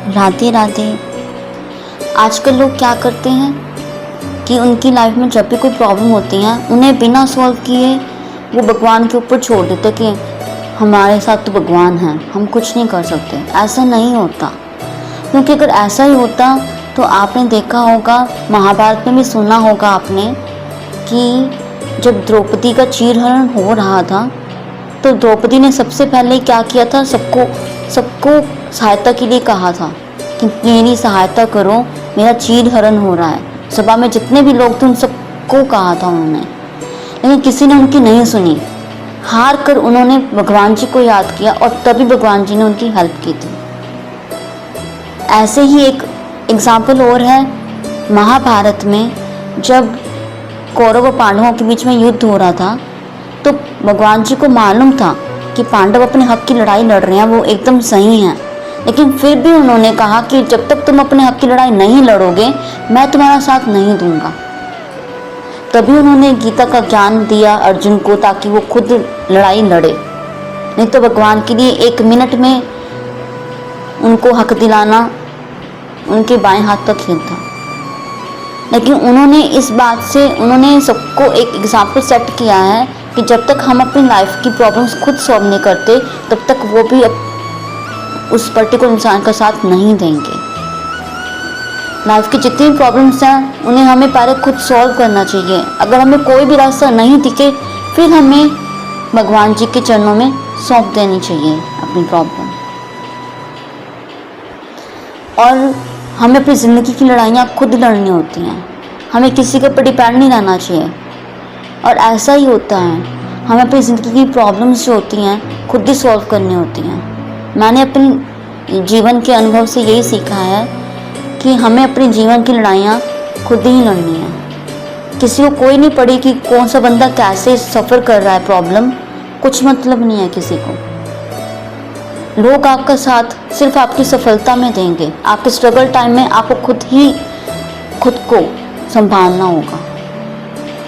राधे राधे। आजकल लोग क्या करते हैं कि उनकी लाइफ में जब भी कोई प्रॉब्लम होती है उन्हें बिना सॉल्व किए वो भगवान के ऊपर छोड़ देते कि हमारे साथ तो भगवान हैं, हम कुछ नहीं कर सकते। ऐसा नहीं होता, क्योंकि अगर ऐसा ही होता तो आपने देखा होगा, महाभारत में भी सुना होगा आपने कि जब द्रौपदी का चीरहरण हो रहा था तो द्रौपदी ने सबसे पहले क्या किया था, सबको सहायता के लिए कहा था कि मेरी सहायता करो, मेरा चीरहरण हो रहा है। सभा में जितने भी लोग थे उन सबको कहा था उन्होंने, लेकिन किसी ने उनकी नहीं सुनी। हार कर उन्होंने भगवान जी को याद किया और तभी भगवान जी ने उनकी हेल्प की थी। ऐसे ही एक एग्जाम्पल और है महाभारत में, जब कौरव और पांडवों के बीच में युद्ध हो रहा था तो भगवान जी को मालूम था कि पांडव अपने हक की लड़ाई लड़ रहे हैं, वो एकदम सही हैं, लेकिन फिर भी उन्होंने कहा कि जब तक तुम अपने हक की लड़ाई नहीं लड़ोगे मैं तुम्हारा साथ नहीं दूंगा। तभी उन्होंने गीता का ज्ञान दिया अर्जुन को ताकि वो खुद लड़ाई लड़े, नहीं तो भगवान के लिए 1 मिनट में उनको हक दिलाना उनके बाएं हाथ तक ही था। लेकिन उन्होंने इस बात से उन्होंने सबको एक एग्जाम्पल सेट किया है कि जब तक हम अपनी लाइफ की प्रॉब्लम्स खुद सॉल्व नहीं करते तब तक वो भी उस पर्टिकुलर इंसान का साथ नहीं देंगे। लाइफ की जितनी प्रॉब्लम्स हैं उन्हें हमें पहले खुद सॉल्व करना चाहिए। अगर हमें कोई भी रास्ता नहीं दिखे फिर हमें भगवान जी के चरणों में सौंप देनी चाहिए अपनी प्रॉब्लम। और हमें अपनी ज़िंदगी की लड़ाइयाँ खुद लड़नी होती हैं, हमें किसी के ऊपर डिपेंड नहीं रहना चाहिए। और ऐसा ही होता है, हमें अपनी ज़िंदगी की प्रॉब्लम्स जो होती हैं खुद ही सॉल्व करनी होती हैं। मैंने अपने जीवन के अनुभव से यही सीखा है कि हमें अपने जीवन की लड़ाइयाँ खुद ही लड़नी है। किसी को कोई नहीं पड़ी कि कौन सा बंदा कैसे सफ़र कर रहा है, प्रॉब्लम कुछ मतलब नहीं है किसी को। लोग आपका साथ सिर्फ आपकी सफलता में देंगे, आपके स्ट्रगल टाइम में आपको खुद को संभालना होगा।